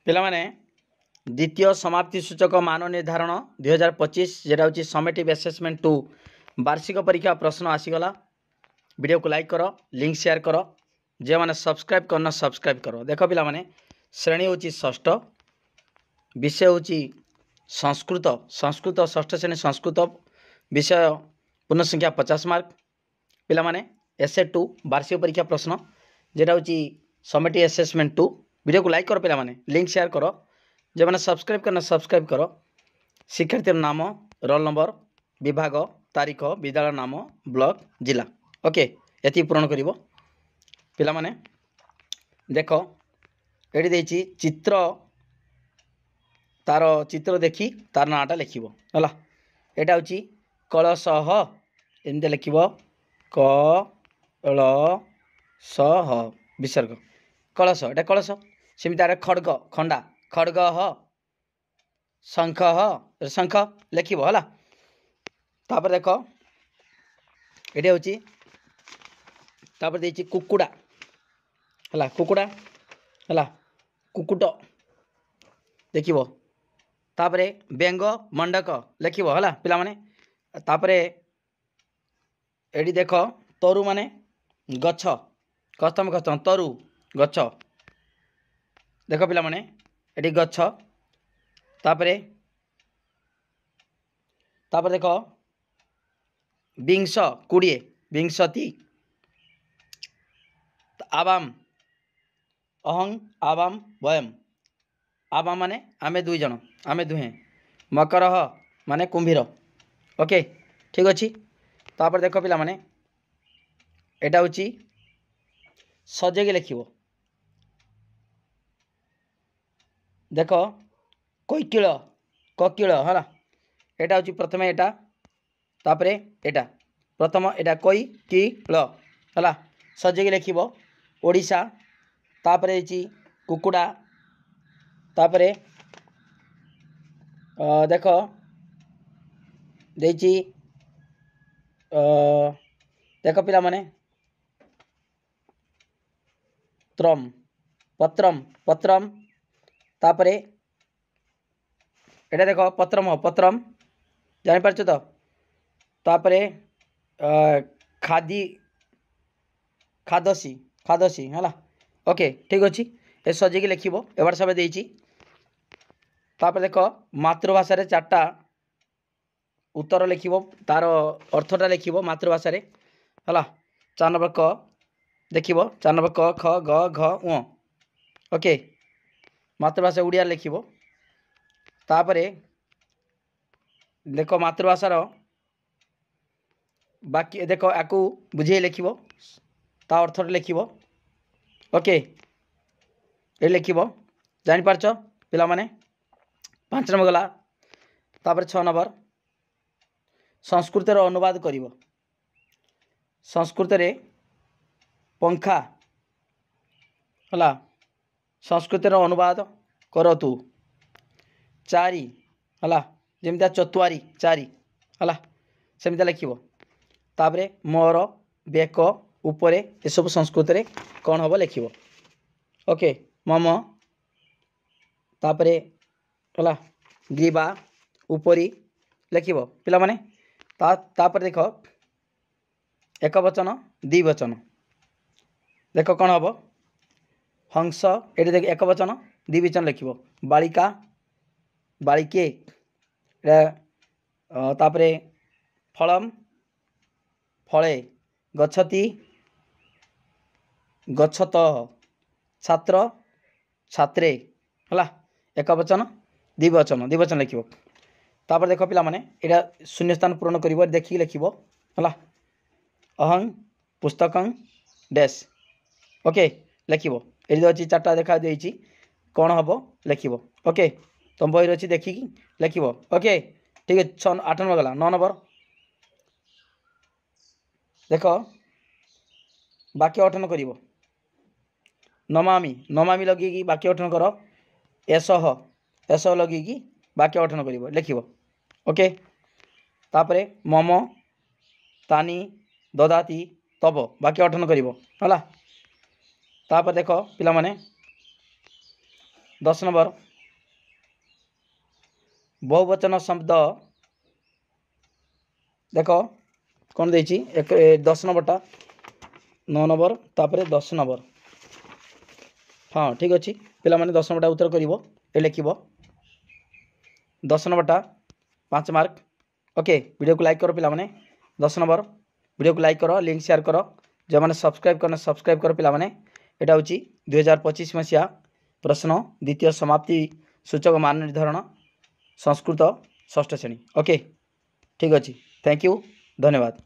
ପିଲାମାନେ ଦ୍ୱିତୀୟ ସମାପ୍ତି ସୂଚକ ମାନ ନିର୍ଦ୍ଧାରଣ 2025 যেটা হচ্ছে সমেটিভ অ্যাসেসমেন্ট 2 বার্ষিক পরীক্ষা প্রশ্ন আসিগলা। ভিডিও को लाइक करो, लिंक शेयर करो, जे मैंने सब्सक्राइब करना सब्सक्राइब करो। देख पिला माने श्रेणी हूँ षष्ठ, विषय हूँ संस्कृत। संस्कृत षष्ठ श्रेणी संस्कृत विषय पूर्ण संख्या 50 मार्क। पिला माने एसे 2 वार्षिक परीक्षा प्रश्न जेटा हूँ समेटिव असेसमेंट 2। वीडियो को लाइक करो पिला माने, लिंक शेयर करो, जे मैंने सब्सक्राइब करना सब्सक्राइब करो। शिक्षार्थी नाम, रोल नंबर, विभाग, तारीख, विद्यालय नाम, ब्लॉक, जिला। ओके, ये पूरण कर पिला माने देख ये देछि चित्र, तार चित्र देखी तार नाटा लिख है। यहाँ हूँ कलश एमती लिख कलश विसर्ग कलश, एटा कलश। सेमती खड़ग खंडा खड़ग शंख शंख लिख है। तापर देख ये हूँ तापर देछि कुकुड़ा है, कुकुड़ा है, कुकुट देख। तापर बेंग मंडक लिख है पिला माने। तापर एडी देख तरु माने गछ, कस्तम कस्तम तरु गछ देख पिला माने एडी गछ। तापर तापर देख विंश 20 विंशति, आवाम अहं आवाम वयम, आवाम माने आमे दुई जन, आमे दुहे। मकर माने कुंभीर। ओके ठीक अच्छे। तापर देख पिला माने एटा हूँ सजेगी लिख देख कैकिल ककिल है। यहाँ हूँ प्रथम एटा, तापर एटा प्रथम एटा कई कि ल है सजेगी लिख ओडिशा। तापर कुकुड़ा। तापर देख देछि देख पिला माने त्रम पत्रम पत्रम। तापर एटा देख पत्रम पत्रम जानि पारछ तो। तापर खादी खादसी खादसी है। ओके ठीक अच्छे, ये सजेगी लिख एबार सब देछि। तापर देख मातृभाषा रे 4टा उत्तर लिख, तार अर्थटा लिख मातृभाषा रे है। 4 नंबर क देख, 4 नंबर क ख ग घ उ। ओके मातृभाषा उड़िया लिख। तापर देख मातृभाषार बाकी देख आपको बुझे लिख ता अर्थ लिख। ओके ये लिख जापारच पिला माने। 5 नंबर गला। तापर 6 नंबर संस्कृत अनुवाद कर। संस्कृत रे पंखा है, संस्कृत अनुवाद कर तू। 4 है जमी चतुआरी 4 है सेमती लिख। तापर मोर बेक उपरे ये सब संस्कृत रे कौन हम लिख। ओके मम तापर है ग्रीवा उपरी लिख पिला माने। तापर देख एक वचन द्विवचन देख कौन हम हंस, ये देख एक वचन द्विवचन लिख बालिका बालिके। तापर फलम फले गच्छति गच्छत, छात्र छात्रे है एक वचन द्विवचन द्विवचन लिख। तापर देख पिला माने एटा शून्य स्थान पूरण कर देखिए लिख है अहं पुस्तकं डैश। ओके लिख ये अच्छी 4टा देखा देछि कौन हम लिख। ओके तुम बही अच्छी देखिकी लिख। ओके ठीक है 8 नंबर गला। 9 नंबर देख वाक्य गठन कर। नमामि नमामि लगे वाक्य गठन कर। एसह एसह लगे वाक्य गठन कर लिख। ओके तापर मम तानी ददाती तब वाक्य गठन कर है। तापर देख पिला माने 10 नंबर बहुवचन शब्द देख कौन देछि 10 नंबरटा 9 नंबर तापर 10 नंबर हाँ ठीक अच्छे पिला माने 10 नंबरटा उत्तर करिवो ए लिखिबो 10 नंबरटा 5 मार्क ओके वीडियो को लाइक करो पिला माने 10 नंबर वीडियो को लाइक करो लिंक शेयर करो जो मैंने सब्सक्राइब करो पिला माने एटा होची 2025 मसिया प्रश्न द्वितीय समाप्ति सूचक मान निर्धारण संस्कृत षष्ठ श्रेणी ओके ठीक अच्छे थैंक यू धन्यवाद।